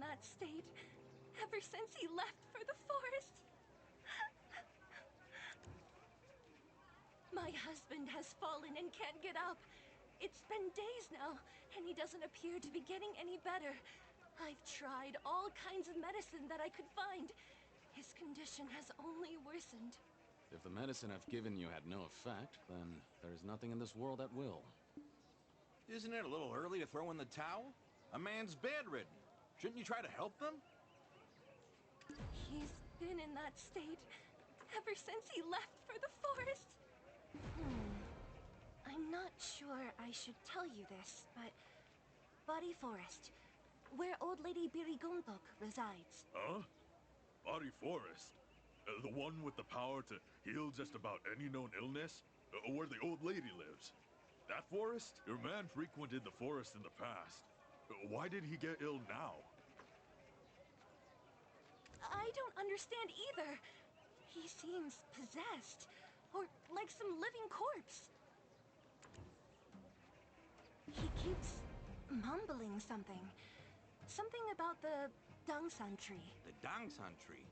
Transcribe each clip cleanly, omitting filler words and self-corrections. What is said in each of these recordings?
that state ever since he left for the forest. My husband has fallen and can't get up. It's been days now, and he doesn't appear to be getting any better. I've tried all kinds of medicine that I could find. His condition has only worsened. If the medicine I've given you had no effect, then there's nothing in this world that will. Isn't it a little early to throw in the towel? A man's bedridden. Shouldn't you try to help them? He's been in that state ever since he left for the forest. I'm not sure I should tell you this, but Body Forest, where old lady Biriguntok resides. Huh? Body Forest? The one with the power to heal just about any known illness? Where the old lady lives? That forest? Your man frequented the forest in the past. Why did he get ill now? I don't understand either. He seems possessed, or like some living corpse. He keeps mumbling something. Something about the Dangsan tree. The Dangsan tree?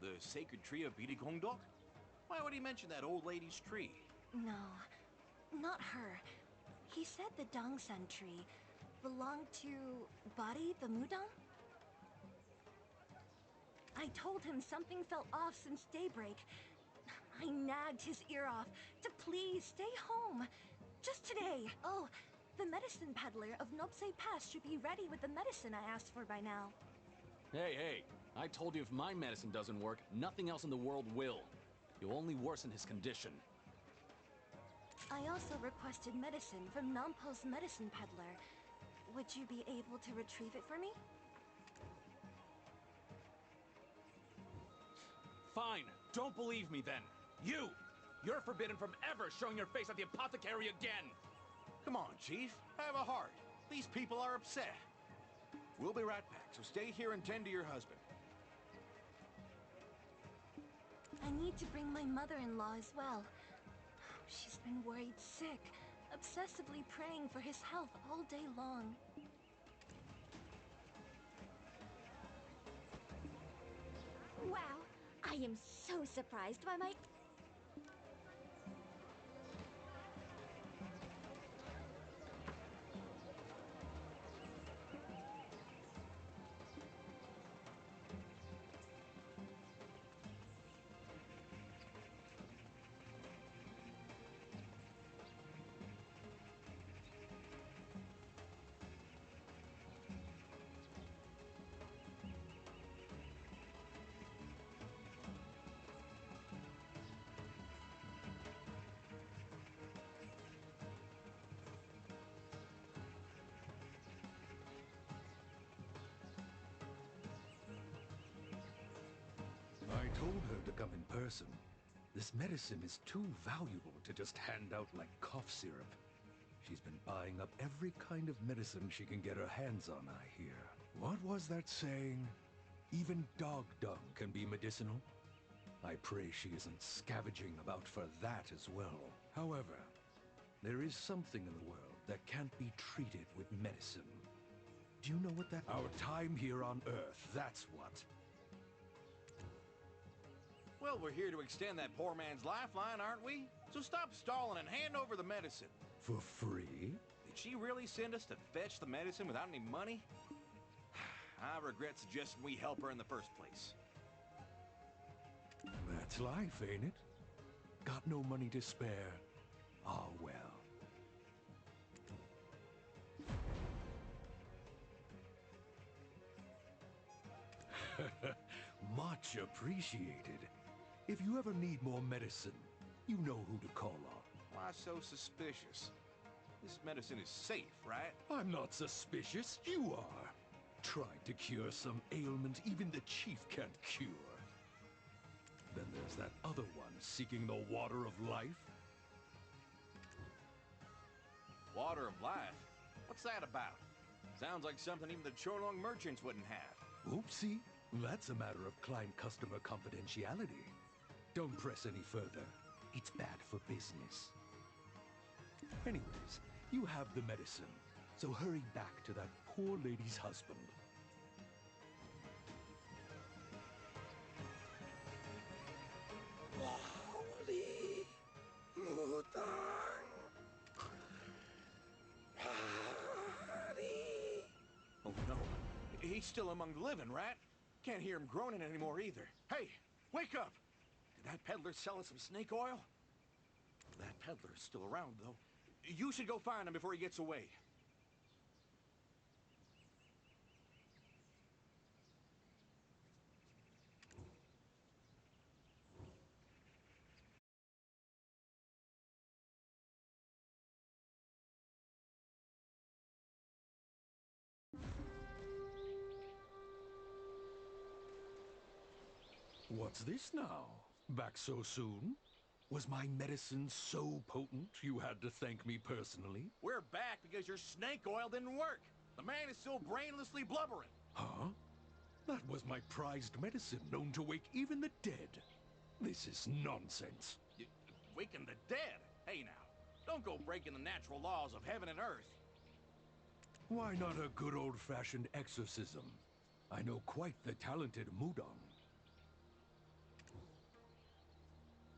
The sacred tree of Bidikongdok? Why would he mention that old lady's tree? No, not her. He said the Dangsan tree belonged to Bari the Mudang? I told him something fell off since daybreak. I nagged his ear off to please stay home. Just today. Oh, the medicine peddler of Nopse Pass should be ready with the medicine I asked for by now. Hey, I told you if my medicine doesn't work, nothing else in the world will. You'll only worsen his condition. I also requested medicine from Nampo's medicine peddler. Would you be able to retrieve it for me? Fine. Don't believe me then. You're forbidden from ever showing your face at the apothecary again. Come on, Chief. Have a heart. These people are upset. We'll be right back, so stay here and tend to your husband. I need to bring my mother-in-law as well. She's been worried sick, obsessively praying for his health all day long. Wow, I am so surprised by my... I told her to come in person. This medicine is too valuable to just hand out like cough syrup. She's been buying up every kind of medicine she can get her hands on, I hear. What was that saying? Even dog dung can be medicinal? I pray she isn't scavenging about for that as well. However, there is something in the world that can't be treated with medicine. Do you know what that is? Our time here on Earth, that's what. Well, we're here to extend that poor man's lifeline, aren't we? So stop stalling and hand over the medicine. For free? Did she really send us to fetch the medicine without any money? I regret suggesting we help her in the first place. That's life, ain't it? Got no money to spare. Ah, well. Much appreciated. If you ever need more medicine, you know who to call on. Why so suspicious? This medicine is safe, right? I'm not suspicious, you are. Tried to cure some ailment even the chief can't cure. Then there's that other one seeking the water of life. Water of life? What's that about? Sounds like something even the Cholong merchants wouldn't have. Oopsie. That's a matter of client-customer confidentiality. Don't press any further. It's bad for business. Anyways, you have the medicine, so hurry back to that poor lady's husband. Oh no, he's still among the living, right? Can't hear him groaning anymore either. Hey, wake up! Did that peddler sell us some snake oil? That peddler's still around, though. You should go find him before he gets away. What's this now? Back so soon? Was my medicine so potent you had to thank me personally? We're back because your snake oil didn't work. The man is still brainlessly blubbering. Huh? That was my prized medicine, known to wake even the dead. This is nonsense. Waking the dead? Hey now, don't go breaking the natural laws of heaven and earth. Why not a good old-fashioned exorcism? I know quite the talented Mudong.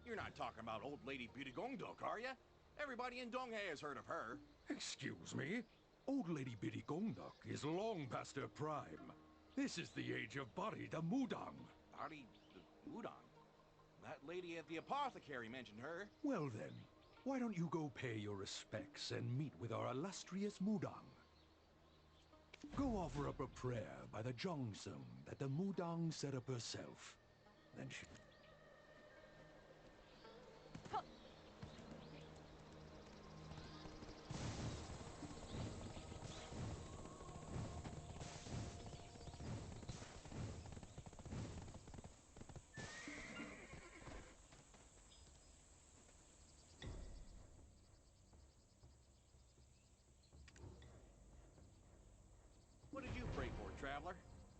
You're not talking about old lady Beauty Gongdok, are you? Everybody in Donghae has heard of her. Excuse me? Old Lady Biddy Gongdok is long past her prime. This is the age of Bari the Mudang. Bari the Udon? That lady at the apothecary mentioned her. Well then, why don't you go pay your respects and meet with our illustrious Mudang? Go offer up a prayer by the Jongsung that the Mudang set up herself. Then she... What did you pray for, traveler?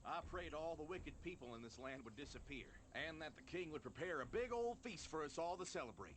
I prayed all the wicked people in this land would disappear, and that the king would prepare a big old feast for us all to celebrate.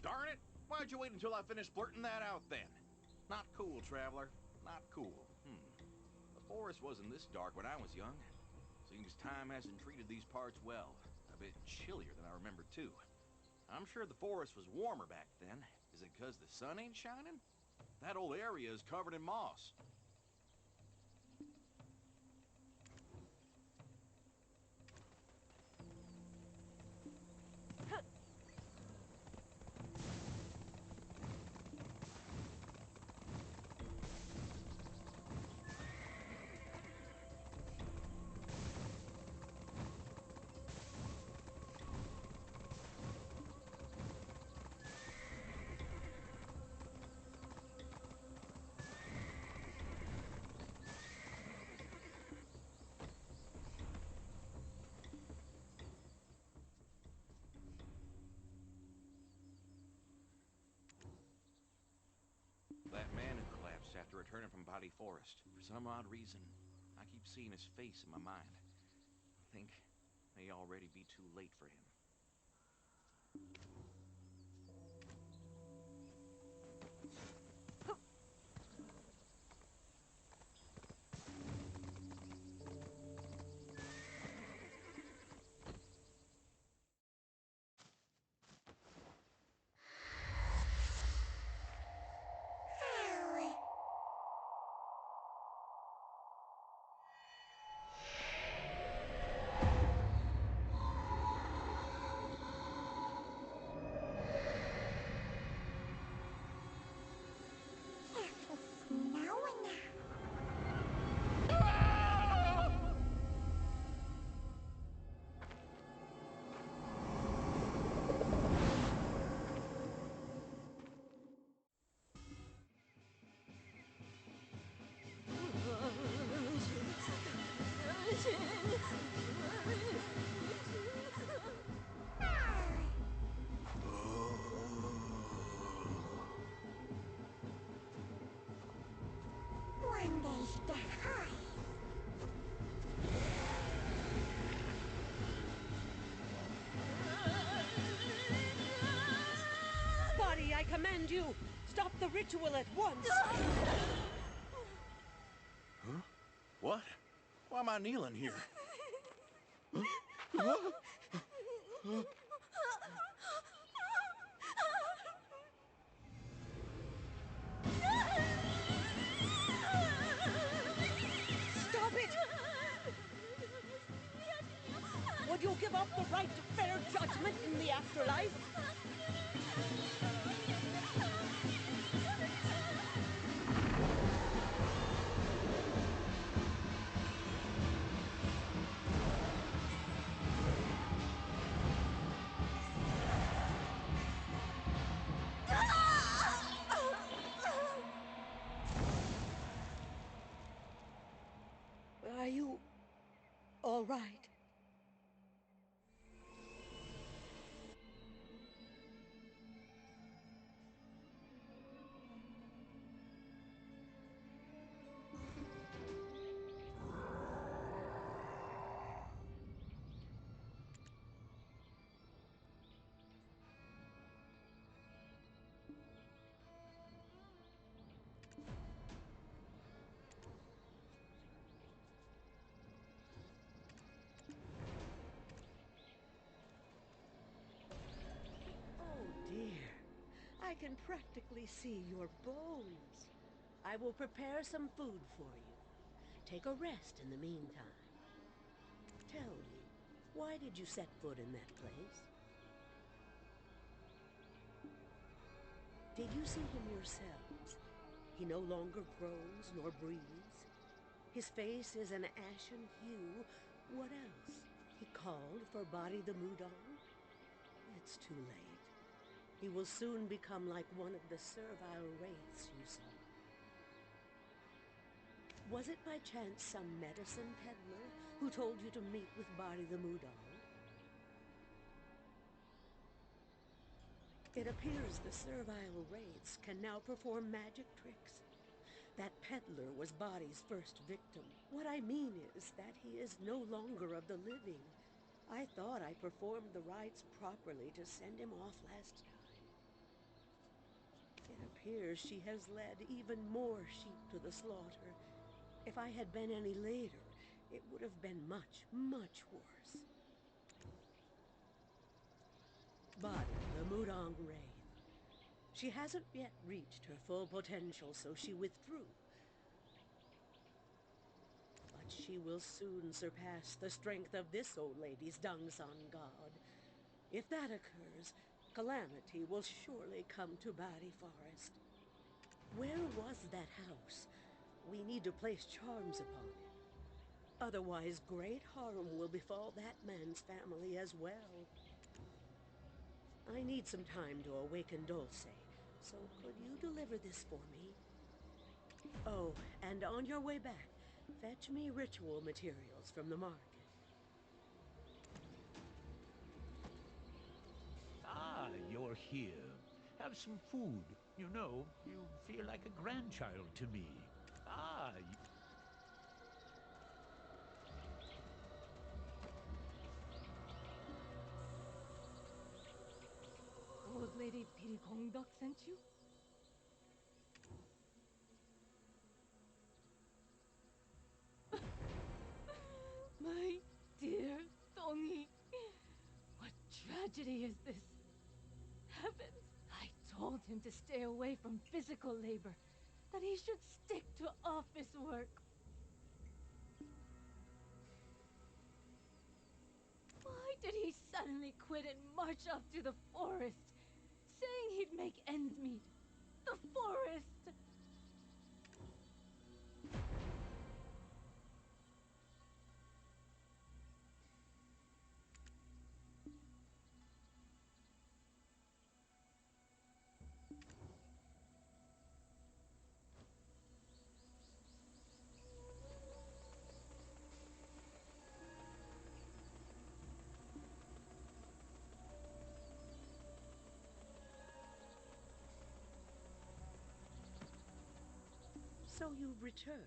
Darn it! Why'd you wait until I finished blurting that out then? Not cool, traveler. Not cool. The forest wasn't this dark when I was young. Seems time hasn't treated these parts well. A bit chillier than I remember, too. I'm sure the forest was warmer back then. Is it because the sun ain't shining? That whole area is covered in moss. That man who collapsed after returning from Body Forest. For some odd reason, I keep seeing his face in my mind. I think it may already be too late for him. command you! Stop the ritual at once! Huh? What? Why am I kneeling here? Stop it! Would you give up the right to fair judgment in the afterlife? Are you all right? Oh dear, I can practically see your bones. I will prepare some food for you. Take a rest in the meantime. Tell me, why did you set foot in that place? Did you see him yourselves? He no longer grows nor breathes. His face is an ashen hue. What else? He called for Body the Mudong? It's too late. He will soon become like one of the servile wraiths you saw. Was it by chance some medicine peddler who told you to meet with Body the Mudong? It appears the servile wraiths can now perform magic tricks. That peddler was Body's first victim. What I mean is that he is no longer of the living. I thought I performed the rites properly to send him off last time. It appears she has led even more sheep to the slaughter. If I had been any later, it would have been much, much worse. Body, the Mudong Wraith. She hasn't yet reached her full potential, so she withdrew. But she will soon surpass the strength of this old lady's Dongsan god. If that occurs, calamity will surely come to Body Forest. Where was that house? We need to place charms upon it. Otherwise, great harm will befall that man's family as well. I need some time to awaken Dulce, so could you deliver this for me? Oh, and on your way back, fetch me ritual materials from the market. Ah, you're here. Have some food. You know, you feel like a grandchild to me. Ah, Old Lady Piri Kongdok sent you? My dear Dongi, what tragedy is this? Heavens, I told him to stay away from physical labor, that he should stick to office work. Why did he suddenly quit and march off to the forest, saying he'd make ends meet? The forest! So you've returned.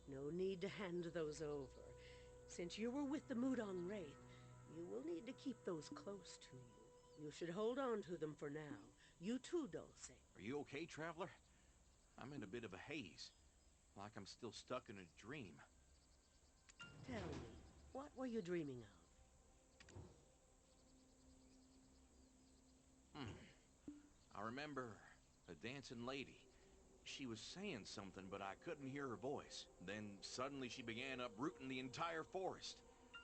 No need to hand those over. Since you were with the Mudong Wraith, you will need to keep those close to you. You should hold on to them for now. You too, Dulce. Are you okay, traveler? I'm in a bit of a haze. Like I'm still stuck in a dream. Tell me, what were you dreaming of? I remember a dancing lady. She was saying something, but I couldn't hear her voice. Then suddenly she began uprooting the entire forest,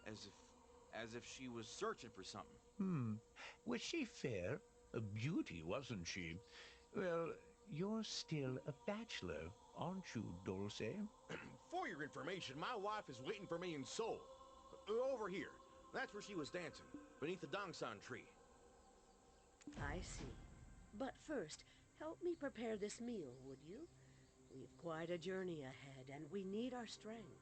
as if she was searching for something. Was she fair? A beauty, wasn't she? Well, you're still a bachelor, aren't you, Dulce? For your information, my wife is waiting for me in Seoul. Over here. That's where she was dancing, beneath the Dongsan tree. I see. But first, help me prepare this meal, would you? We've quite a journey ahead, and we need our strength.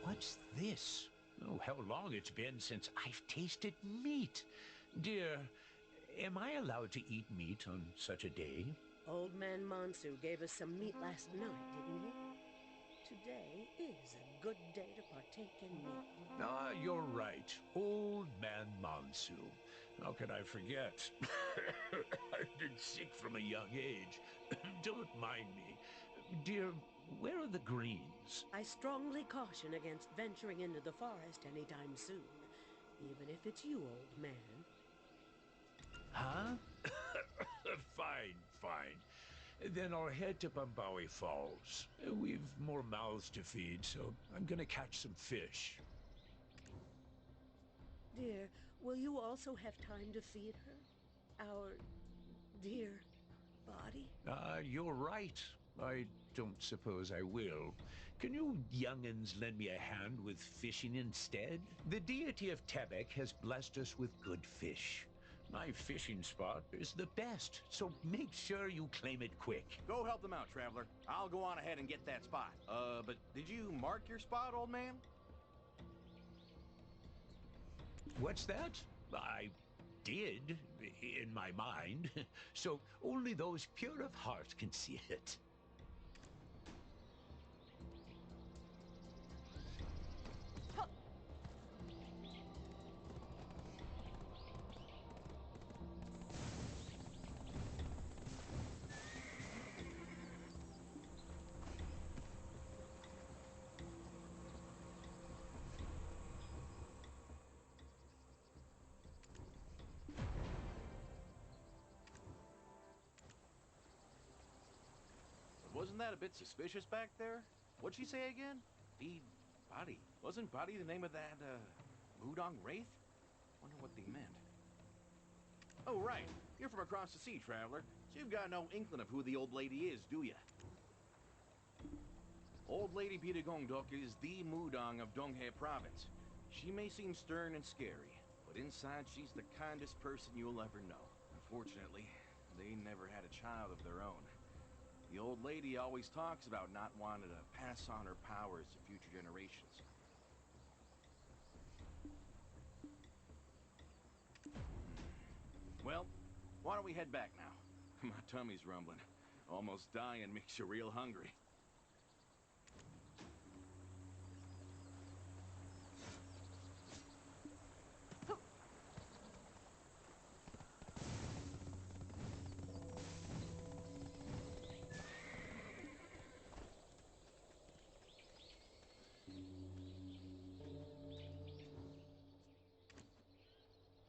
What's this? Oh, how long it's been since I've tasted meat. Dear, am I allowed to eat meat on such a day? Old Man Mansu gave us some meat last night, didn't he? Today is a good day to partake in meat. Ah, you're right. Old Man Mansu. How could I forget? I've been sick from a young age. Don't mind me. Dear, where are the greens? I strongly caution against venturing into the forest anytime soon, even if it's you, old man. Huh? Fine, fine. Then I'll head to Bambawi Falls. We've more mouths to feed, so I'm gonna catch some fish. Dear, will you also have time to feed her? Our dear body? You're right. I don't suppose I will. Can you young'uns lend me a hand with fishing instead? The deity of Tebek has blessed us with good fish. My fishing spot is the best, so make sure you claim it quick. Go help them out, traveler. I'll go on ahead and get that spot. But did you mark your spot, old man? What's that? I did, in my mind. So only those pure of heart can see it. Wasn't that a bit suspicious back there? What'd she say again? Feed body. Wasn't body the name of that, Mudong Wraith? Wonder what they meant. Oh, right. You're from across the sea, traveler. So you've got no inkling of who the old lady is, do ya? Old Lady Bitagongdok is the Mudong of Donghae Province. She may seem stern and scary, but inside she's the kindest person you'll ever know. Unfortunately, they never had a child of their own. The old lady always talks about not wanting to pass on her powers to future generations. Well, why don't we head back now? My tummy's rumbling. Almost dying makes you real hungry.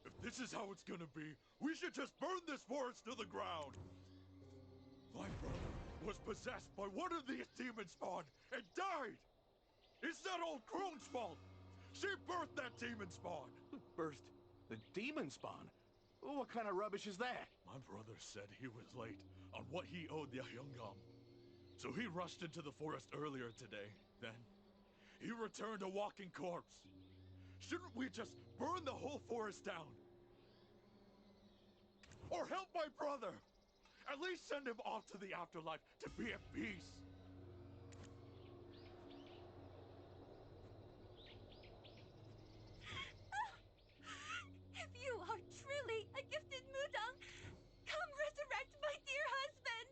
If this is how it's gonna be, we should just burn this forest to the ground! My brother was possessed by one of these demon spawn and died! It's that old crone's fault! She birthed that demon spawn! Birthed the demon spawn? What kind of rubbish is that? My brother said he was late on what he owed the Hyungam. So he rushed into the forest earlier today. Then, he returned a walking corpse. Shouldn't we just burn the whole forest down? Or help my brother! At least send him off to the afterlife to be at peace! If you are truly a gifted Mudang, come resurrect my dear husband!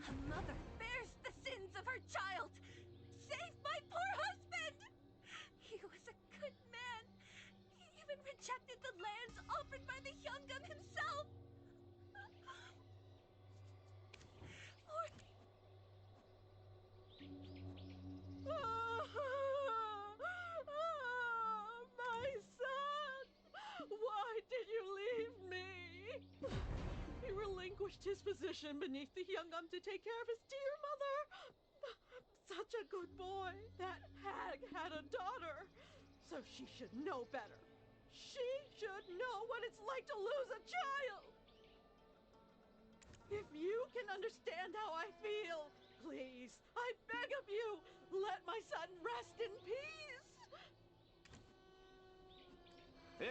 A mother bears the sins of her child! Save my poor husband! He was a good man. He even rejected the lands offered by the Hyungam himself! Lord... My son! Why did you leave me? He relinquished his position beneath the Hyungam to take care of his dear mother. Such a good boy. That hag had a daughter. So she should know better. She should know what it's like to lose a child. If you can understand how I feel, please, I beg of you, let my son rest in peace.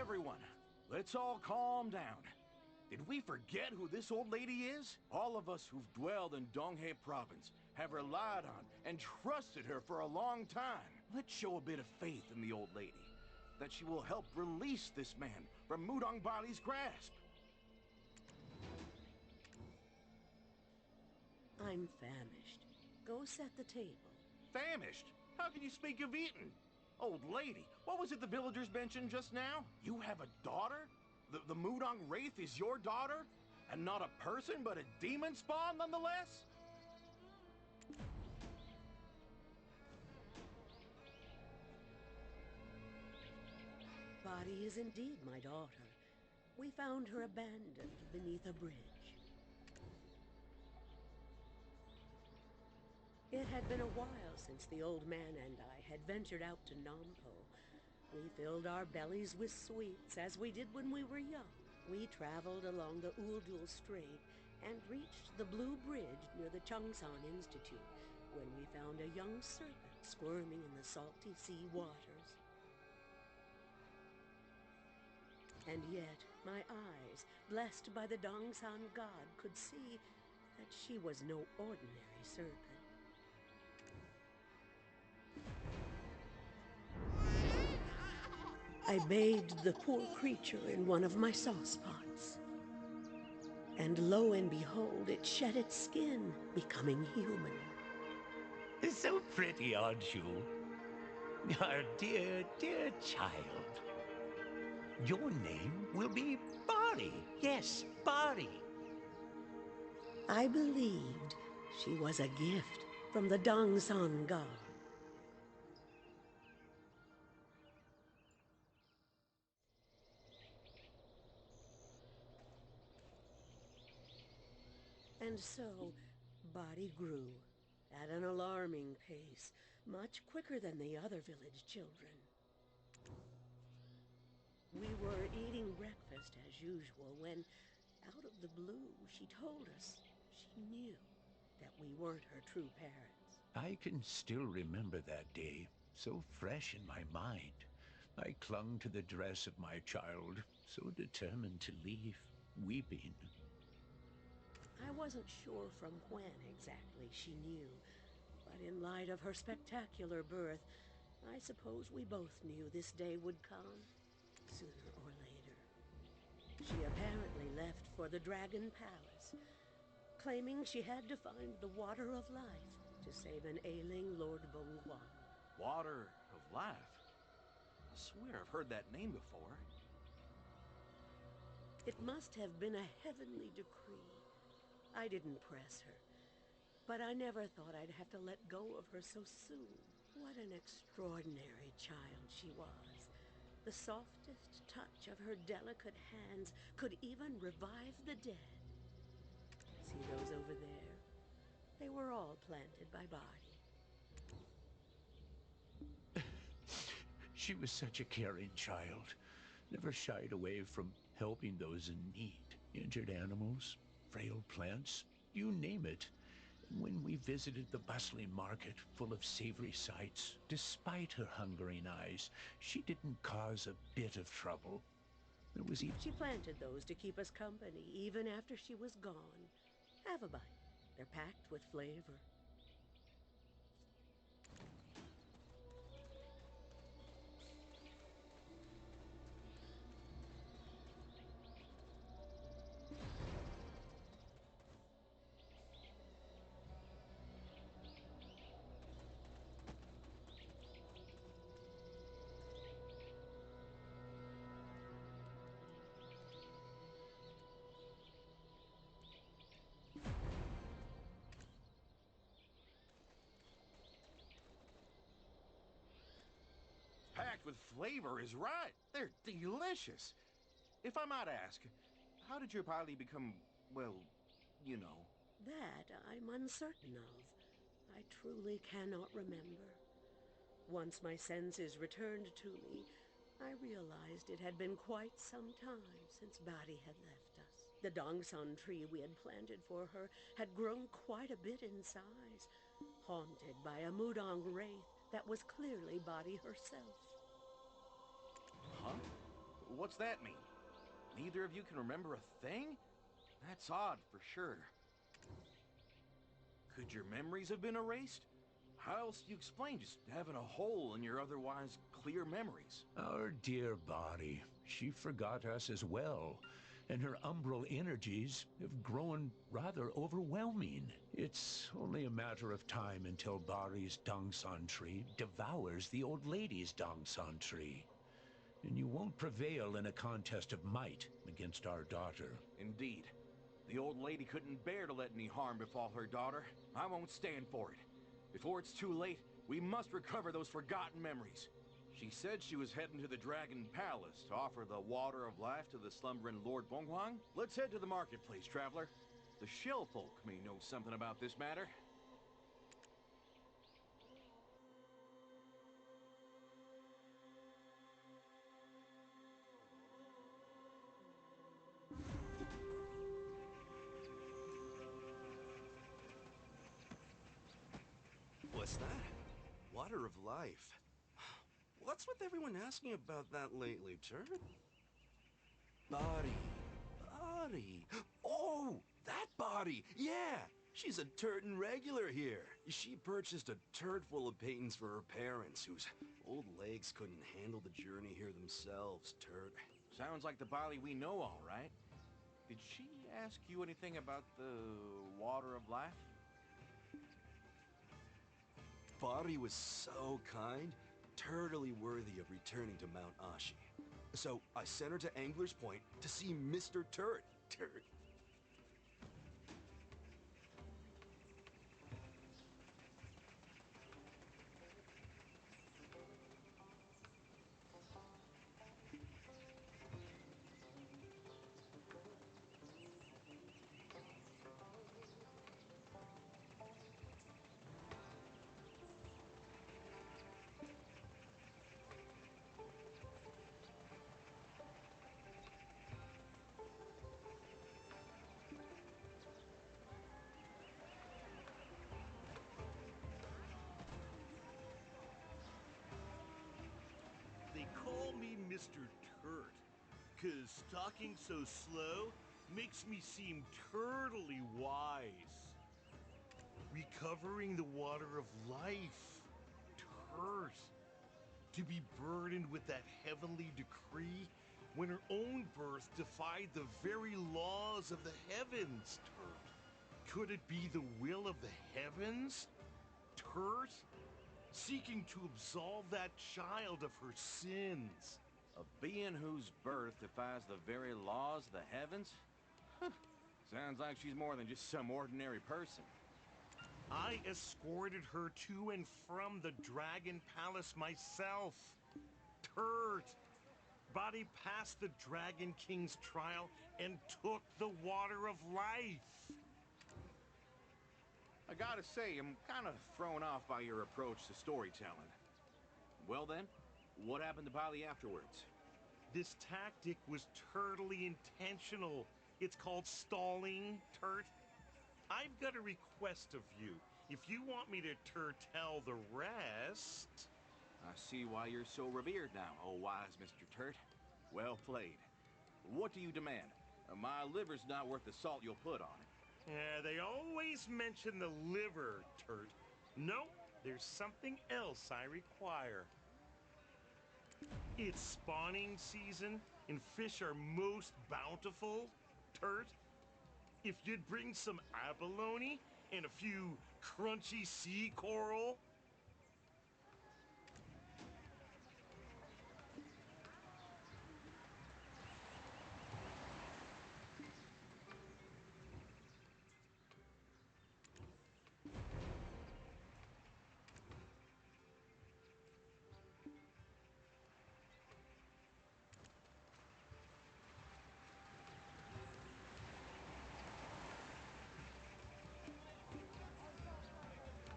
Everyone, let's all calm down. Did we forget who this old lady is? All of us who've dwelled in Donghae province have relied on and trusted her for a long time. Let's show a bit of faith in the old lady, that she will help release this man from Mudong Bali's grasp. I'm famished. Go set the table. Famished? How can you speak of eating? Old lady, what was it the villagers mentioned just now? You have a daughter? The Mudong Wraith is your daughter? And not a person, but a demon spawn nonetheless? Body is indeed my daughter. We found her abandoned beneath a bridge. It had been a while since the old man and I had ventured out to Nampo. We filled our bellies with sweets as we did when we were young. We traveled along the Uldul Strait and reached the Blue Bridge near the Changsan Institute when we found a young serpent squirming in the salty sea waters. And yet, my eyes, blessed by the Dongsan god, could see that she was no ordinary serpent. I bathed the poor creature in one of my saucepots. And lo and behold, it shed its skin, becoming human. So pretty, aren't you? Our dear, dear child. Your name will be Bari. Yes, Bari. I believed she was a gift from the Dongsan god. And so, Bari grew at an alarming pace, much quicker than the other village children. We were eating breakfast as usual when, out of the blue, she told us she knew that we weren't her true parents. I can still remember that day, so fresh in my mind. I clung to the dress of my child, so determined to leave, weeping. I wasn't sure from when exactly she knew, but in light of her spectacular birth, I suppose we both knew this day would come, sooner or later. She apparently left for the Dragon Palace, claiming she had to find the water of life to save an ailing Lord Bongwan. Water of life? I swear I've heard that name before. It must have been a heavenly decree. I didn't press her, but I never thought I'd have to let go of her so soon. What an extraordinary child she was. The softest touch of her delicate hands could even revive the dead. See those over there? They were all planted by Body. She was such a caring child. Never shied away from helping those in need. Injured animals, frail plants, you name it. And when we visited the bustling market full of savory sights, despite her hungering eyes, she didn't cause a bit of trouble. There was even... She planted those to keep us company even after she was gone. Have a bite. They're packed with flavor. Packed with flavor is right. They're delicious. If I might ask, how did your Pali become, well, you know? That I'm uncertain of. I truly cannot remember. Once my senses returned to me, I realized it had been quite some time since Bari had left us. The Dongsan tree we had planted for her had grown quite a bit in size, haunted by a Mudong wraith that was clearly Bari herself. Huh? What's that mean? Neither of you can remember a thing? That's odd for sure. Could your memories have been erased? How else do you explain just having a hole in your otherwise clear memories? Our dear Bari, she forgot us as well, and her umbral energies have grown rather overwhelming. It's only a matter of time until Bari's Dongsan tree devours the old lady's Dongsan tree. And you won't prevail in a contest of might against our daughter. Indeed. The old lady couldn't bear to let any harm befall her daughter. I won't stand for it. Before it's too late, we must recover those forgotten memories. She said she was heading to the Dragon Palace to offer the water of life to the slumbering Lord Bonghuang. Let's head to the marketplace, traveler. The Shell folk may know something about this matter. What's that? Water of life. What's with everyone asking about that lately, Turd? Body. Oh, that Body! Yeah! She's a Turton regular here. She purchased a turd full of paintings for her parents, whose old legs couldn't handle the journey here themselves, Turd. Sounds like the Bali we know, all right. Did she ask you anything about the water of life? Bari was so kind, totally worthy of returning to Mount Ashi. So I sent her to Angler's Point to see Mr. Turd. They call me Mr. Turt, 'cause talking so slow makes me seem turtly wise. Recovering the water of life. Turt. To be burdened with that heavenly decree when her own birth defied the very laws of the heavens, Turt. Could it be the will of the heavens? Turt? Seeking to absolve that child of her sins. A being whose birth defies the very laws of the heavens? Sounds like she's more than just some ordinary person. I escorted her to and from the Dragon Palace myself. Turt! Body passed the Dragon King's trial and took the water of life. I gotta say, I'm kind of thrown off by your approach to storytelling. Well then, what happened to Bali afterwards? This tactic was totally intentional. It's called stalling, Turt. I've got a request of you. If you want me to tell the rest... I see why you're so revered now, oh wise Mr. Turt. Well played. What do you demand? My liver's not worth the salt you'll put on it. Yeah, they always mention the liver, Turt. No, there's something else I require. It's spawning season, and fish are most bountiful, Turt. If you'd bring some abalone and a few crunchy sea coral...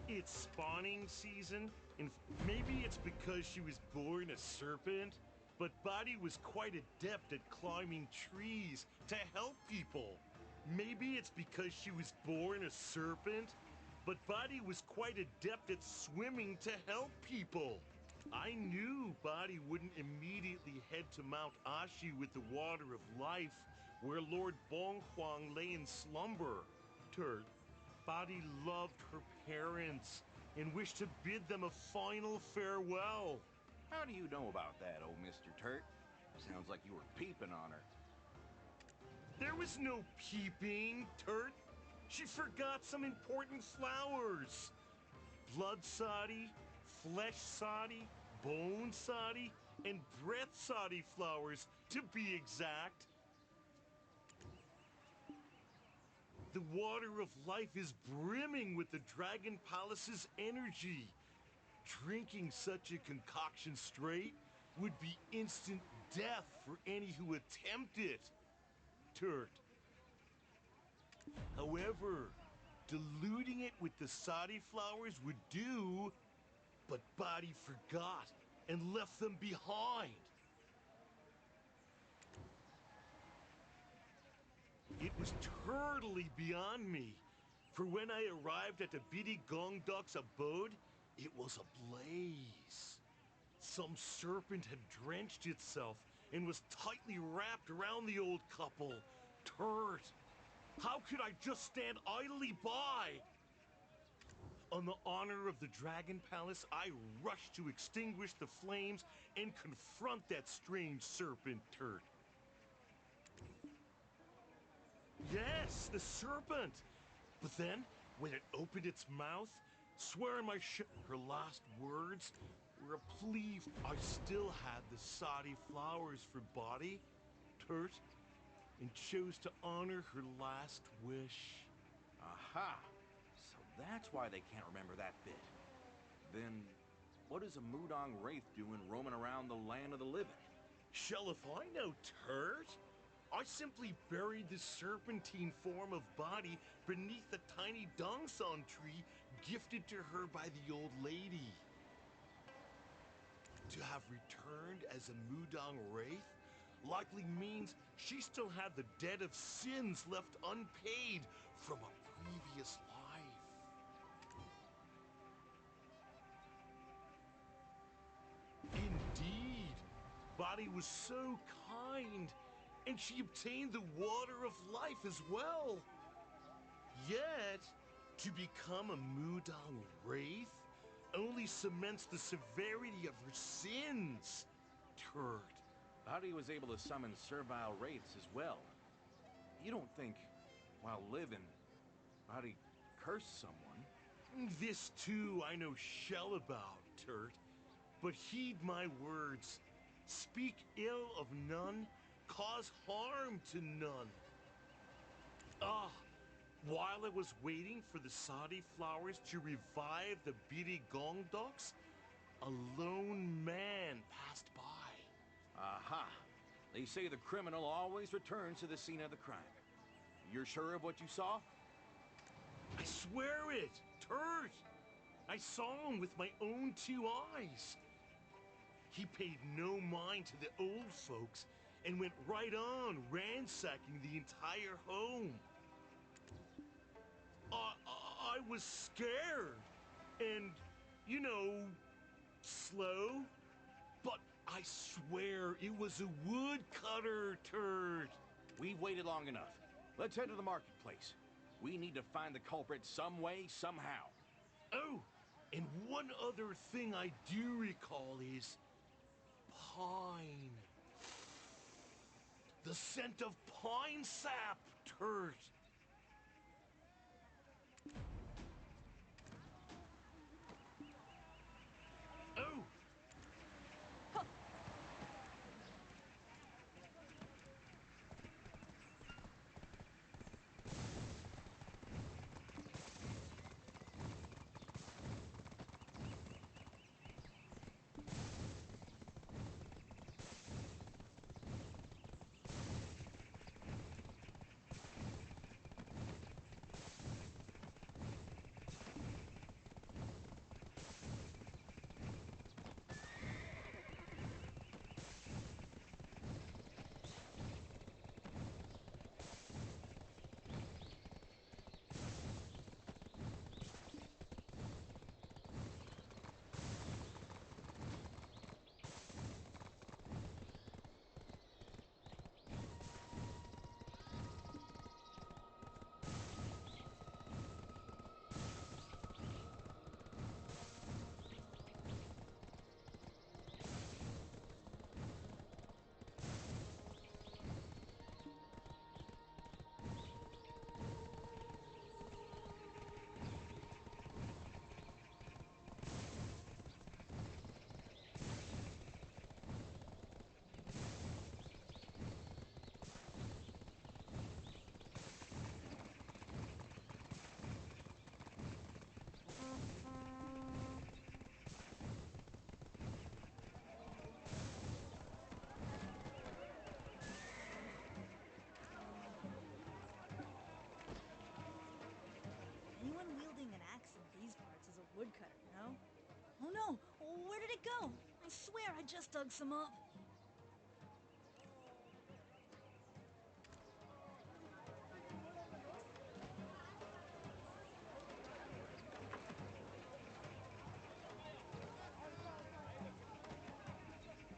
It's spawning season, and maybe it's because she was born a serpent, but Body was quite adept at climbing trees to help people. Maybe it's because she was born a serpent, but Body was quite adept at swimming to help people. I knew Body wouldn't immediately head to Mount Ashi with the water of life, where Lord Bonghuang lay in slumber. Turt. Body loved her parents and wished to bid them a final farewell. How do you know about that, oh Mr. Turt? Sounds like you were peeping on her. There was no peeping, Turt. She forgot some important flowers. Blood soddy, flesh soddy, bone soddy, and breath soddy flowers, to be exact. The water of life is brimming with the Dragon Palace's energy. Drinking such a concoction straight would be instant death for any who attempt it. Turt. However, diluting it with the soddy flowers would do, but Body forgot and left them behind. It was totally beyond me, for when I arrived at the Bidi Gongdok's abode, it was ablaze. Some serpent had drenched itself and was tightly wrapped around the old couple. Turt, how could I just stand idly by? On the honor of the Dragon Palace, I rushed to extinguish the flames and confront that strange serpent, Turt. Yes, the serpent! But then, when it opened its mouth, swear on my her last words were a plea. I still had the soddy flowers for Body, Turt, and chose to honor her last wish. Aha! So that's why they can't remember that bit. Then, what is a Mudong Wraith doing roaming around the land of the living? Shall if I know, Turt? I simply buried the serpentine form of Body beneath the tiny Dongsan tree gifted to her by the old lady. To have returned as a Mudong Wraith likely means she still had the debt of sins left unpaid from a previous life. Indeed, Body was so kind, and she obtained the water of life as well. Yet, to become a Mudong Wraith only cements the severity of her sins, Turt. Body was able to summon servile wraiths as well. You don't think, while living, How'd he curse someone? This too I know shell about, Turt. But heed my words. Speak ill of none, cause harm to none. Ah, while I was waiting for the Saudi flowers to revive the Biri Gong ducks, a lone man passed by. Aha! They say the criminal always returns to the scene of the crime. You're sure of what you saw? I swear it, Turt! I saw him with my own 2 eyes. He paid no mind to the old folks and went right on ransacking the entire home. I was scared and, you know, slow, but I swear it was a woodcutter, Turt. We've waited long enough. Let's head to the marketplace. We need to find the culprit some way, somehow. Oh, and one other thing I do recall is pine. The scent of pine sap, Turt. Oh! Anyone wielding an axe in these parts is a woodcutter, no? Oh no! Where did it go? I swear I just dug some up.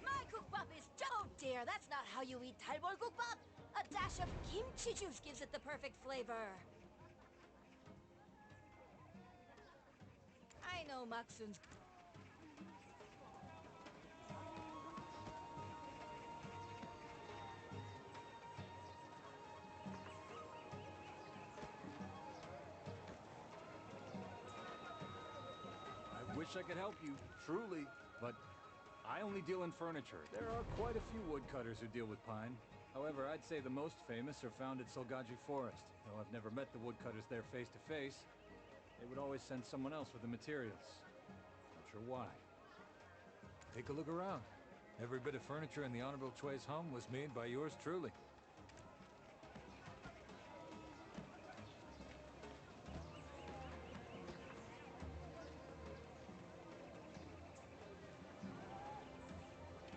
My gukbap is oh dear, that's not how you eat Talbor gukbap. A dash of kimchi juice gives it the perfect flavor. I know Maksun's. I wish I could help you, truly, but I only deal in furniture. There are quite a few woodcutters who deal with pine. However, I'd say the most famous are found at Solgaji Forest, though I've never met the woodcutters there face to face. They would always send someone else with the materials. Not sure why. Take a look around. Every bit of furniture in the Honorable Chui's home was made by yours truly.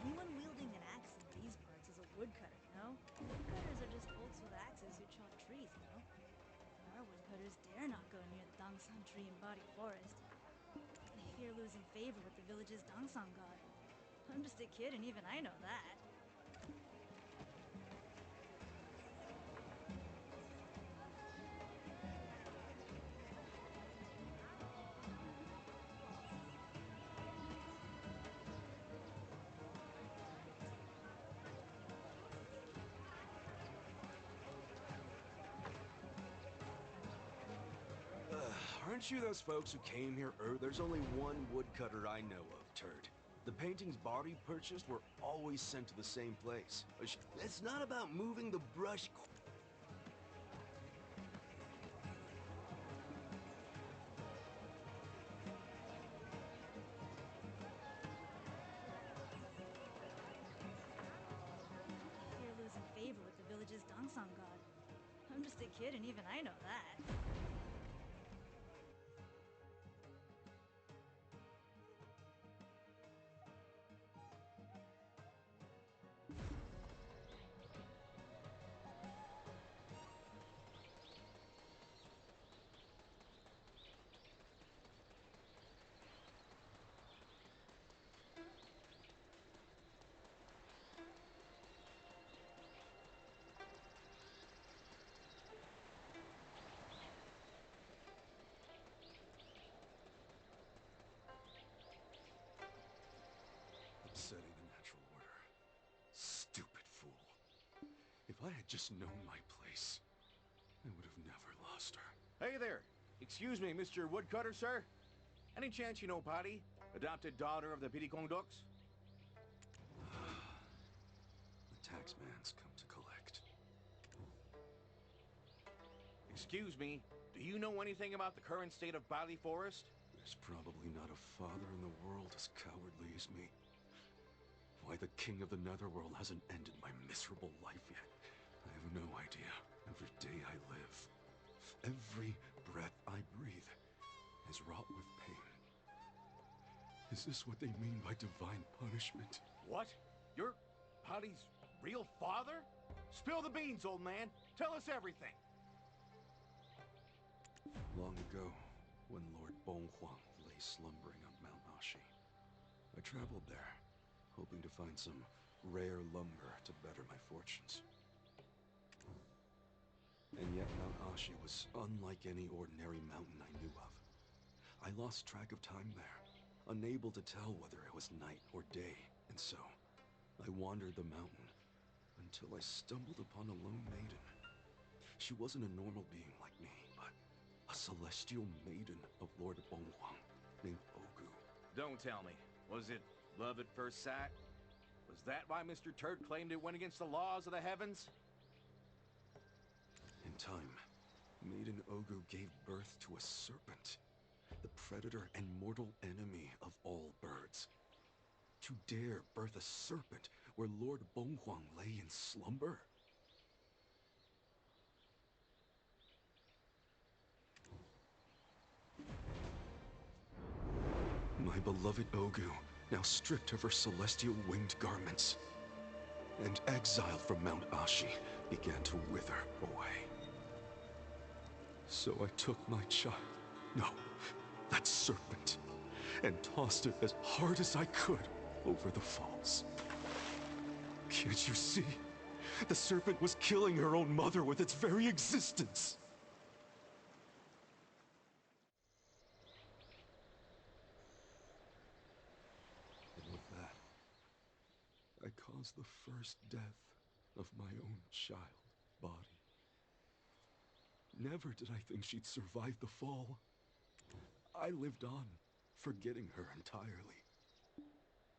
Anyone wielding an axe in these parts is a woodcutter, no? Woodcutters are just folks with axes who chop trees, you know? Our woodcutters dare not go near the Dangsan tree in Body Forest. They fear losing favor with the village's Dangsan god. I'm just a kid and even I know that. Aren't you those folks who came here early? There's only one woodcutter I know of, Turd. The paintings Body purchased were always sent to the same place. It's not about moving the brush. You're losing favor with the village's Dangsang god. I'm just a kid and even I know that. Upsetting the natural order. Stupid fool. If I had just known my place, I would have never lost her. Hey there. Excuse me, Mr. Woodcutter, sir? Any chance you know Patty? Adopted daughter of the Pidikongdoks? The taxman's come to collect. Excuse me, do you know anything about the current state of Bali Forest? There's probably not a father in the world as cowardly as me. Why the king of the Netherworld hasn't ended my miserable life yet, I have no idea. Every day I live, every breath I breathe is wrought with pain. Is this what they mean by divine punishment? What? You're Patty's real father? Spill the beans, old man. Tell us everything. Long ago, when Lord Bonghuang lay slumbering on Mount Ashi, I traveled there, hoping to find some rare lumber to better my fortunes. And yet Mount Ashi was unlike any ordinary mountain I knew of. I lost track of time there, unable to tell whether it was night or day, and so I wandered the mountain until I stumbled upon a lone maiden. She wasn't a normal being like me, but a celestial maiden of Lord Bonghuang named Ogu. Don't tell me. Was it love at first sight? Was that why Mr. Turd claimed it went against the laws of the heavens? In time, Maiden Ogu gave birth to a serpent, the predator and mortal enemy of all birds. To dare birth a serpent where Lord Bonghuang lay in slumber? My beloved Ogu, now stripped of her celestial winged garments, and exiled from Mount Ashi, began to wither away. So I took my child, no, that serpent, and tossed it as hard as I could over the falls. Can't you see? The serpent was killing her own mother with its very existence. And with that, I caused the first death of my own child, Body. Never did I think she'd survive the fall. I lived on, forgetting her entirely.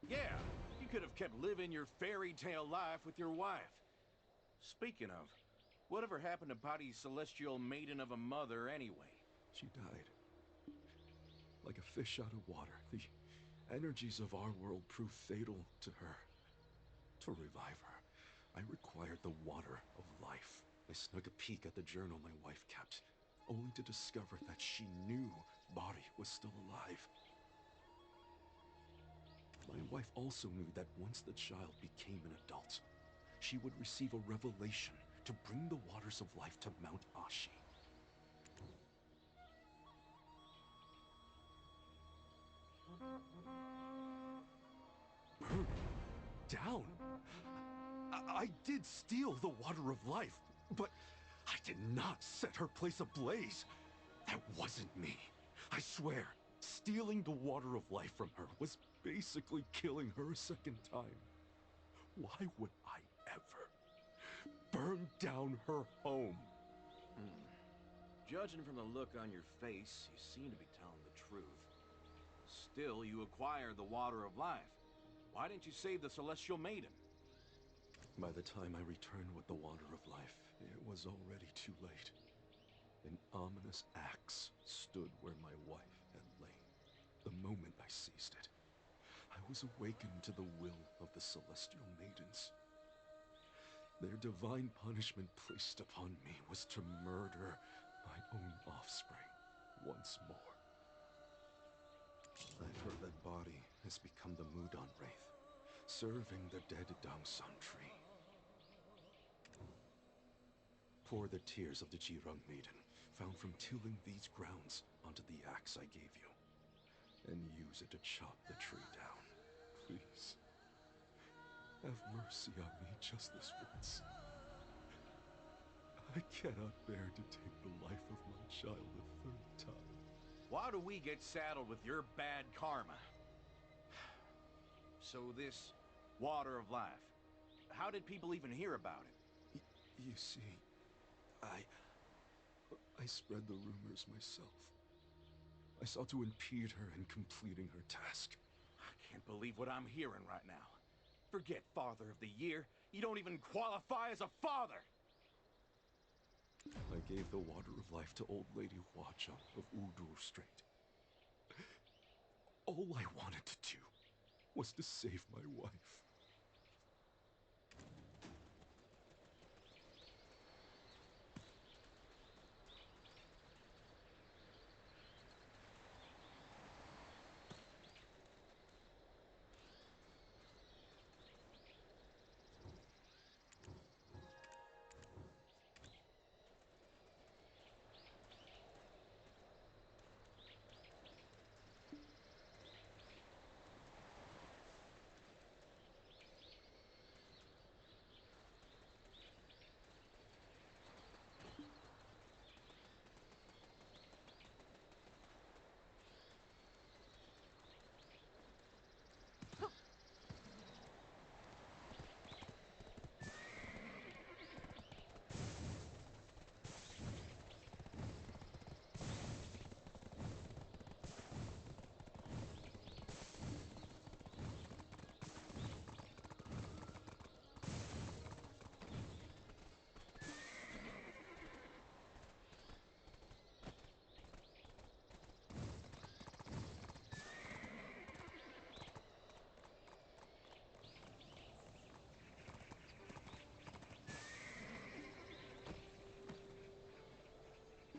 Yeah, you could have kept living your fairy tale life with your wife. Speaking of, whatever happened to Patty's celestial maiden of a mother anyway? She died. Like a fish out of water, the energies of our world proved fatal to her. To revive her, I required the water of life. I snuck a peek at the journal my wife kept, only to discover that she knew Body was still alive. My wife also knew that once the child became an adult, she would receive a revelation to bring the waters of life to Mount Ashi. Burn down? I did steal the water of life, but I did not set her place ablaze. That wasn't me. I swear, stealing the water of life from her was basically killing her a second time. Why would I ever burn down her home? Judging from the look on your face, you seem to be telling the truth. Still, you acquired the Water of Life. Why didn't you save the Celestial Maiden? By the time I returned with the Water of Life, it was already too late. An ominous axe stood where my wife had lain. The moment I seized it, I was awakened to the will of the Celestial Maidens. Their divine punishment placed upon me was to murder my own offspring once more. I've heard that body has become the Mudon Wraith, serving the dead Dangsan tree. Pour the tears of the Jirung Maiden, found from tilling these grounds, onto the axe I gave you, and use it to chop the tree down. Please, have mercy on me just this once. I cannot bear to take the life of my child a third time. Why do we get saddled with your bad karma? So this Water of Life, how did people even hear about it? You see, I spread the rumors myself. I sought to impede her in completing her task. I can't believe what I'm hearing right now. Forget Father of the Year. You don't even qualify as a father! I gave the Water of Life to Old Lady Huacha of Udur Strait. All I wanted to do was to save my wife.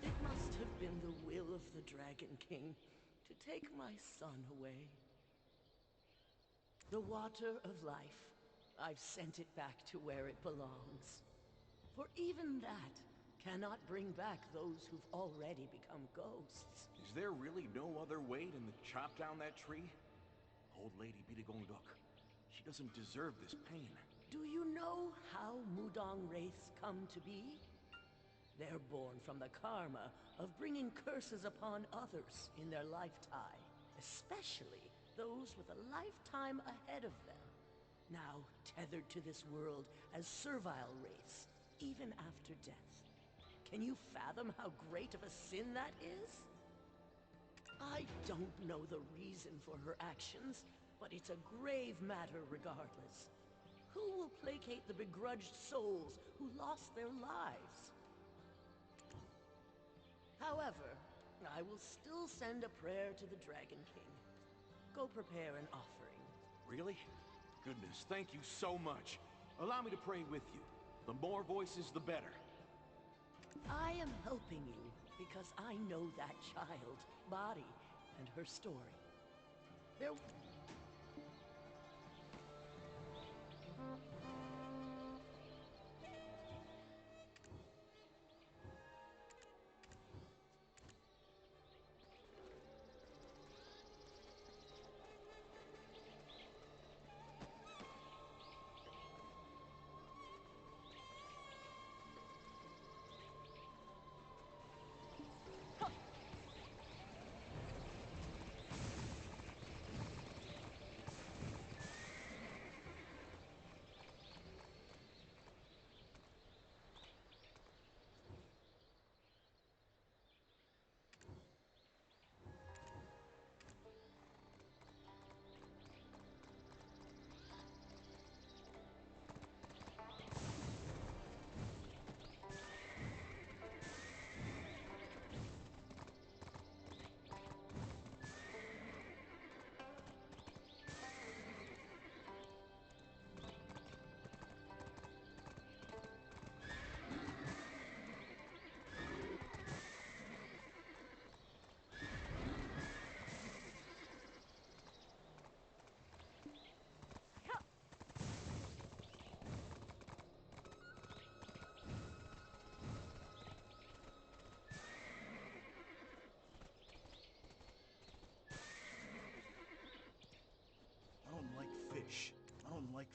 It must have been the will of the Dragon King to take my son away. The Water of Life, I've sent it back to where it belongs. For even that cannot bring back those who've already become ghosts. Is there really no other way than to chop down that tree? Old Lady Bidagongdok, she doesn't deserve this pain. Do you know how Mudong Wraiths come to be? They're born from the karma of bringing curses upon others in their lifetime, especially those with a lifetime ahead of them. Now tethered to this world as servile wraiths, even after death. Can you fathom how great of a sin that is? I don't know the reason for her actions, but it's a grave matter regardless. Who will placate the begrudged souls who lost their lives? However, I will still send a prayer to the Dragon King. Go prepare an offering. Really? Goodness, thank you so much. Allow me to pray with you. The more voices, the better. I am helping you because I know that child, Body, and her story. There... Shh. I don't like...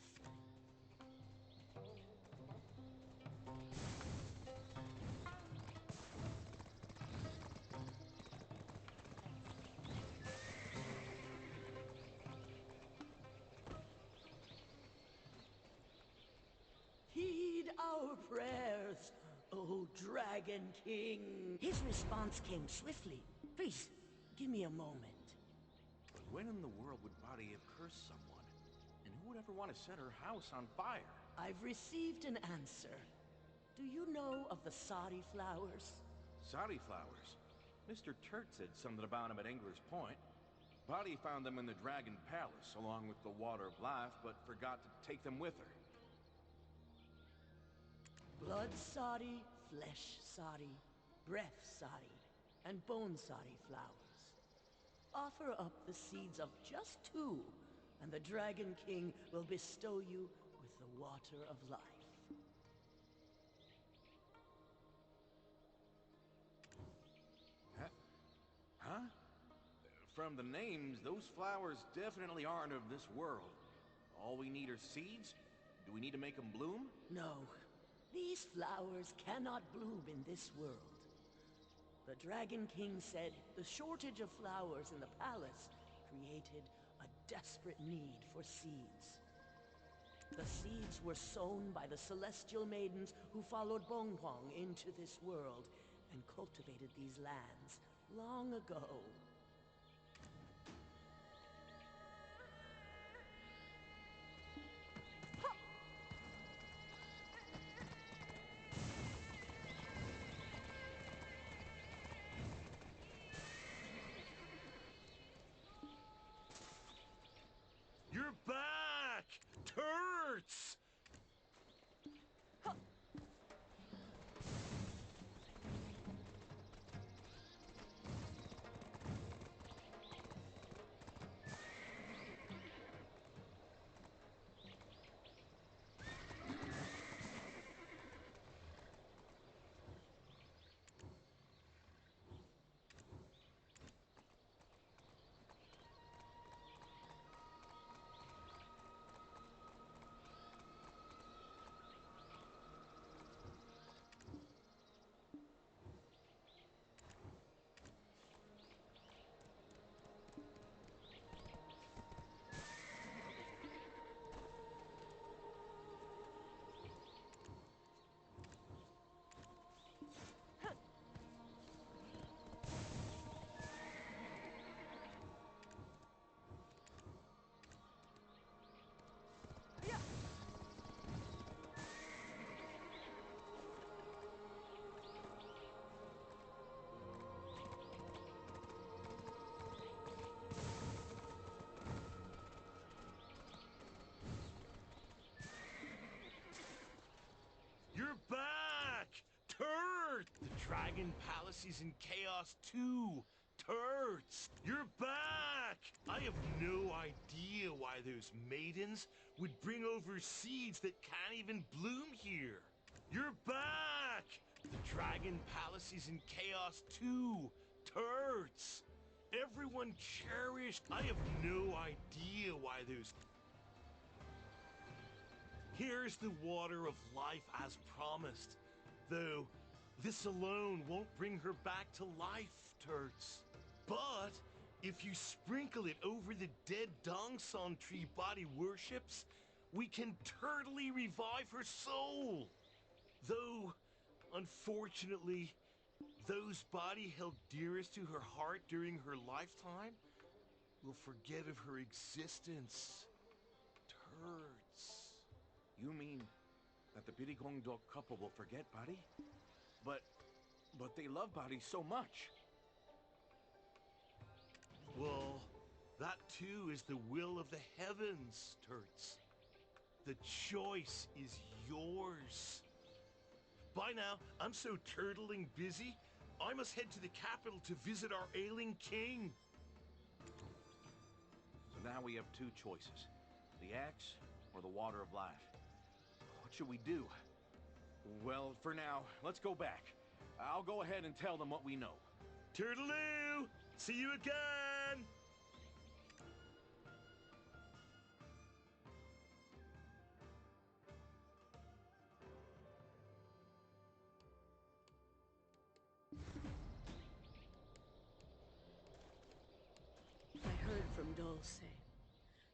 Heed our prayers, O Dragon King. His response came swiftly. Please, give me a moment. But when in the world would Body have cursed someone? And who would ever want to set her house on fire? I've received an answer. Do you know of the Sadi flowers? Sadi flowers? Mr. Turt said something about them at Engler's Point. Body found them in the Dragon Palace, along with the Water of Life, but forgot to take them with her. Blood Sadi, flesh Sadi, breath Sadi, and bone Sadi flowers. Offer up the seeds of just 2, and the Dragon King will bestow you with the Water of Life. Huh? From the names, those flowers definitely aren't of this world. All we need are seeds? Do we need to make them bloom? No. These flowers cannot bloom in this world. The Dragon King said the shortage of flowers in the palace created a desperate need for seeds. The seeds were sown by the celestial maidens who followed Bonghuang into this world and cultivated these lands long ago. You're back! Turds! You're back! Turd! The Dragon Palace is in chaos too. Turds! You're back! I have no idea why those maidens would bring over seeds that can't even bloom here. You're back! The Dragon Palace is in chaos too. Turds! Everyone cherished. I have no idea why those... Here's the Water of Life as promised. Though, this alone won't bring her back to life, Turds. But, if you sprinkle it over the dead Dongsan tree Body worships, we can turtily revive her soul. Though, unfortunately, those Body held dearest to her heart during her lifetime will forget of her existence. Turds. You mean that the Birigongdok couple will forget Body? But they love Body so much. Well, that too is the will of the heavens, Turds. The choice is yours. By now, I'm so turtling busy, I must head to the capital to visit our ailing king. So now we have 2 choices. The axe or the Water of Life. What should we do? Well, for now, let's go back. I'll go ahead and tell them what we know. Turtaloo! See you again! Dulce.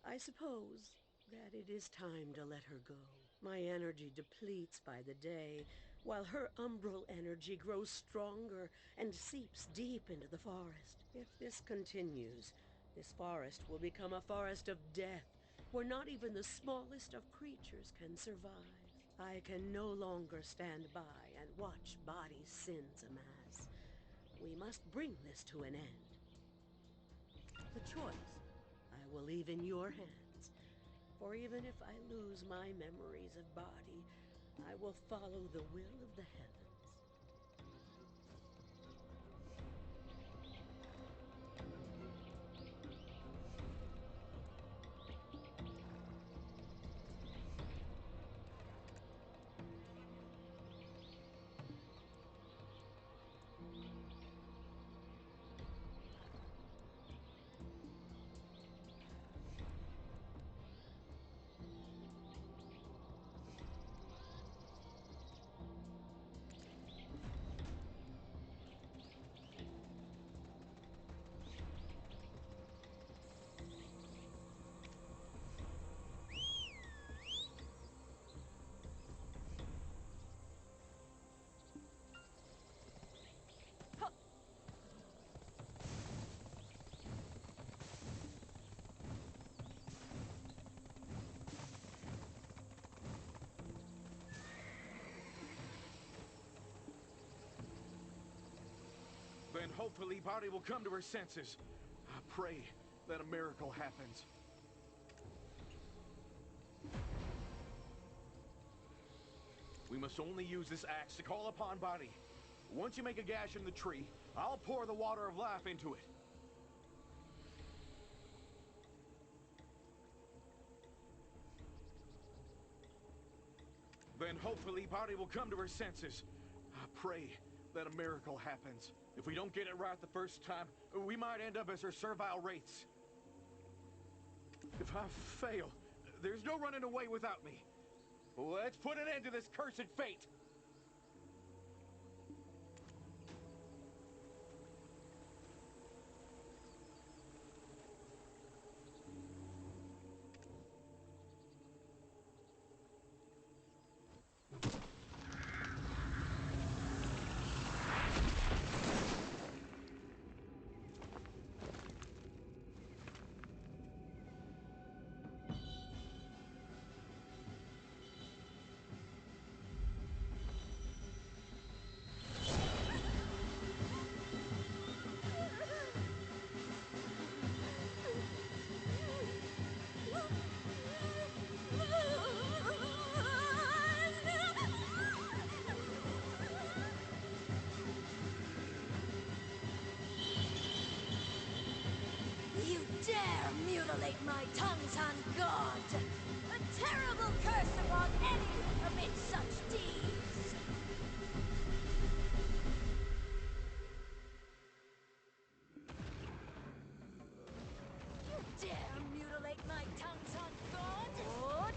I suppose that it is time to let her go. My energy depletes by the day, while her umbral energy grows stronger and seeps deep into the forest. If this continues, this forest will become a forest of death, where not even the smallest of creatures can survive. I can no longer stand by and watch body sins amass. We must bring this to an end. The choice I will leave in your hands, for even if I lose my memories of body, I will follow the will of the heavens. Then hopefully Body will come to her senses. I pray that a miracle happens. We must only use this axe to call upon Body. Once you make a gash in the tree, I'll pour the water of life into it. Then hopefully Body will come to her senses. I pray that a miracle happens. If we don't get it right the first time, we might end up as her servile wraiths. If I fail, there's no running away without me. Let's put an end to this cursed fate. You dare mutilate my tongues on God! A terrible curse upon any who commit such deeds! You dare mutilate my tongues on God! What?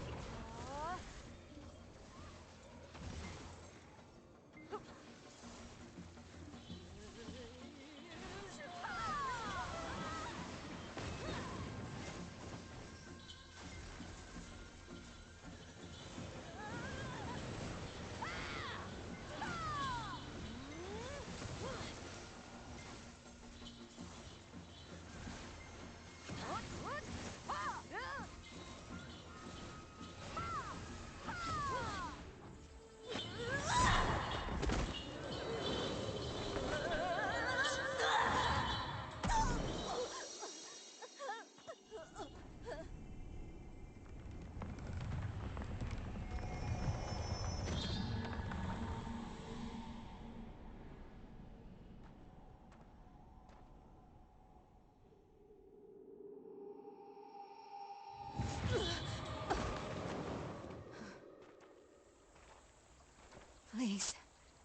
Please,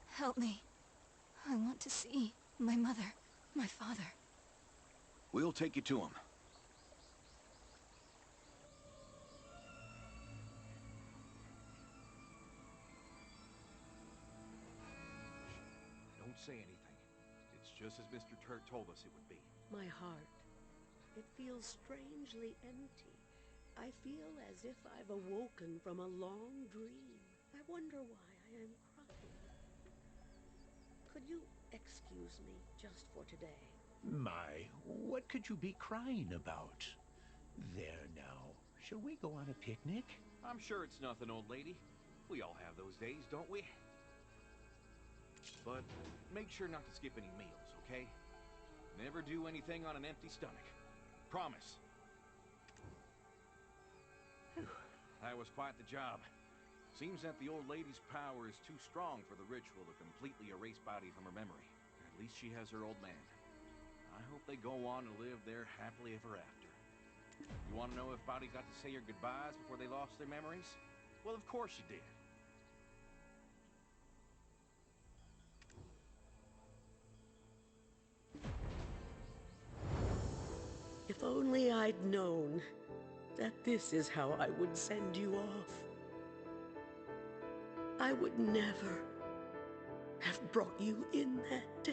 help me. I want to see my mother, my father. We'll take you to him. Don't say anything. It's just as Mr. Turk told us it would be. My heart It feels strangely empty. I feel as if I've awoken from a long dream. I wonder why I am crying. Could you excuse me just for today? My, what could you be crying about? There now. Shall we go on a picnic? I'm sure it's nothing, old lady. We all have those days, don't we? But make sure not to skip any meals, okay? Never do anything on an empty stomach. Promise. That was quite the job. Seems that the old lady's power is too strong for the ritual to completely erase Body from her memory. At least she has her old man. I hope they go on to live there happily ever after. You want to know if Body got to say her goodbyes before they lost their memories? Well, of course she did. If only I'd known that this is how I would send you off. I would never have brought you in that day.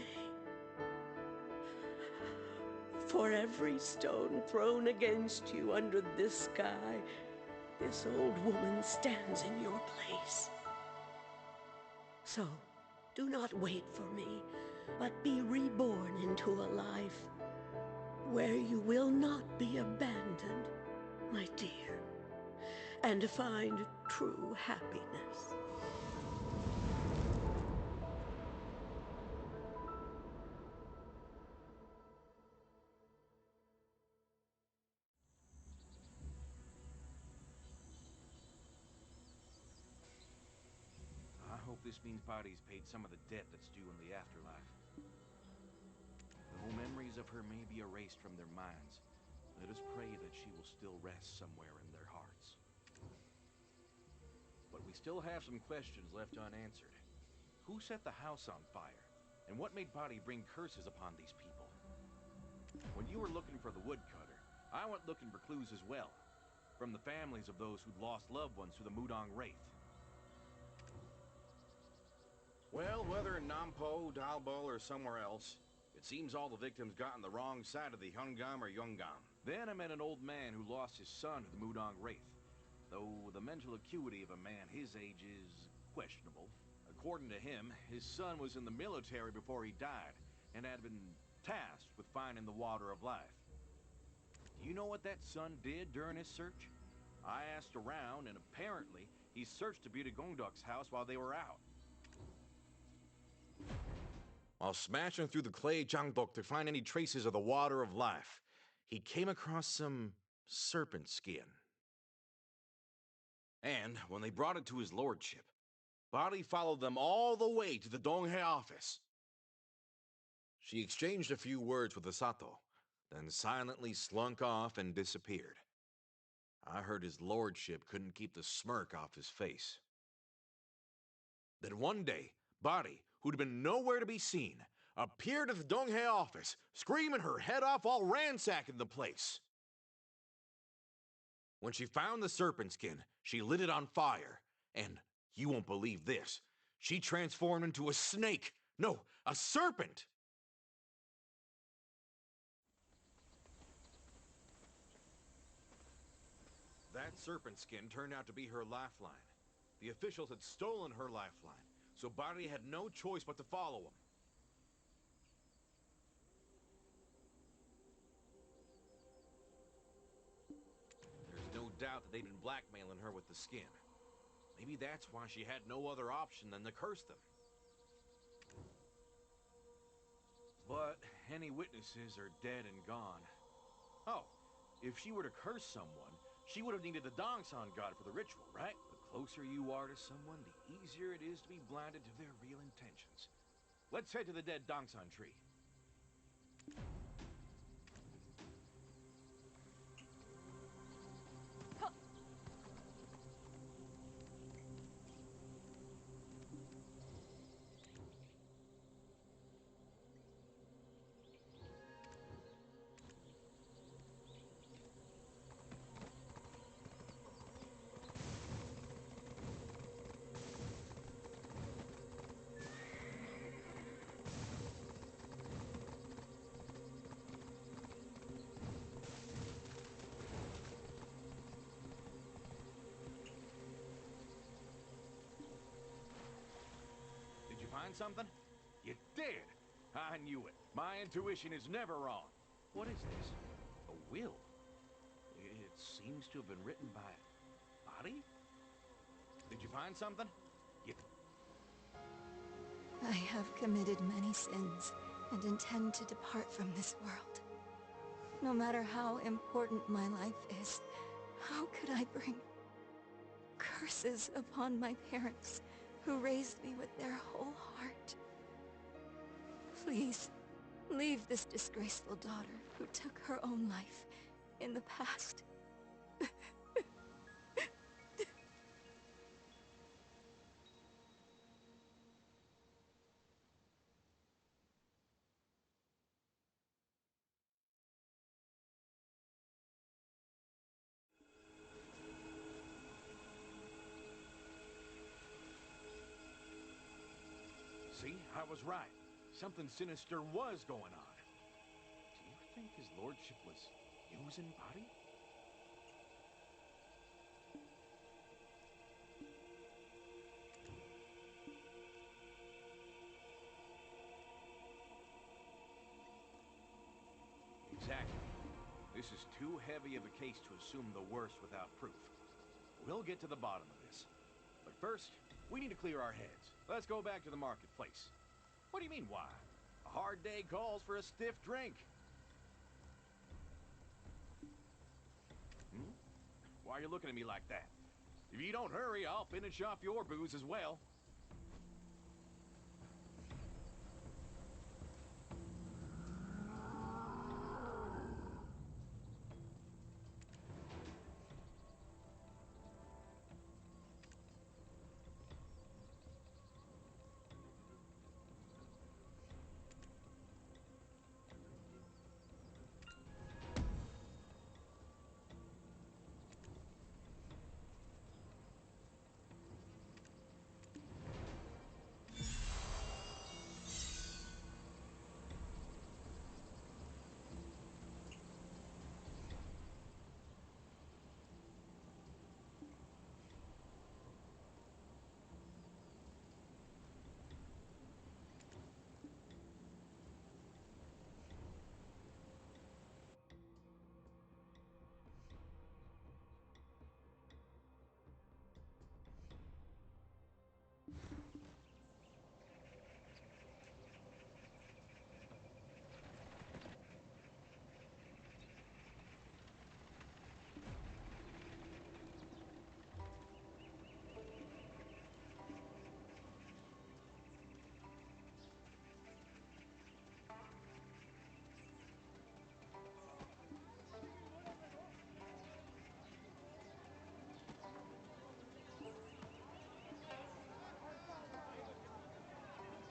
For every stone thrown against you under this sky, this old woman stands in your place. So, do not wait for me, but be reborn into a life where you will not be abandoned, my dear, and find true happiness. I hope this means Body's paid some of the debt that's due in the afterlife. Though memories of her may be erased from their minds, let us pray that she will still rest somewhere in their hearts. But we still have some questions left unanswered. Who set the house on fire? And what made Body bring curses upon these people? When you were looking for the woodcutter, I went looking for clues as well. From the families of those who'd lost loved ones to the Mudong Wraith. Well, whether in Nampo, Dalbo, or somewhere else, it seems all the victims got on the wrong side of the Hungam or Yungam. Then I met an old man who lost his son to the Mudong Wraith. Though the mental acuity of a man his age is questionable. According to him, his son was in the military before he died, and had been tasked with finding the water of life. Do you know what that son did during his search? I asked around, and apparently he searched the Beauty Gongduk's house while they were out. While smashing through the clay Jangdok to find any traces of the water of life, he came across some serpent skin. And when they brought it to his lordship, Body followed them all the way to the Donghae office. She exchanged a few words with the Sato, then silently slunk off and disappeared. I heard his lordship couldn't keep the smirk off his face. Then one day, Body, who'd been nowhere to be seen, appeared at the Donghae office, screaming her head off while ransacking the place. When she found the serpent skin, she lit it on fire, and you won't believe this, she transformed into a snake. No, a serpent! That serpent skin turned out to be her lifeline. The officials had stolen her lifeline, so Body had no choice but to follow them. There's no doubt that they'd been blackmailing her with the skin. Maybe that's why she had no other option than to curse them. But any witnesses are dead and gone. Oh, if she were to curse someone, she would have needed the Dongsan god for the ritual, right? The closer you are to someone, the easier it is to be blinded to their real intentions. Let's head to the dead Dongsan tree. find something? You did! I knew it. My intuition is never wrong. What is this? A will? It seems to have been written by Body? Did you find something? You... I have committed many sins and intend to depart from this world. No matter how important my life is, how could I bring curses upon my parents who raised me with their whole heart? Please, leave this disgraceful daughter who took her own life in the past. See, I was right. Something sinister was going on. Do you think his lordship was using Body? Exactly. This is too heavy of a case to assume the worst without proof. We'll get to the bottom of this. But first, we need to clear our heads. Let's go back to the marketplace. What do you mean, why? A hard day calls for a stiff drink. Hmm? Why are you looking at me like that? If you don't hurry, I'll finish off your booze as well.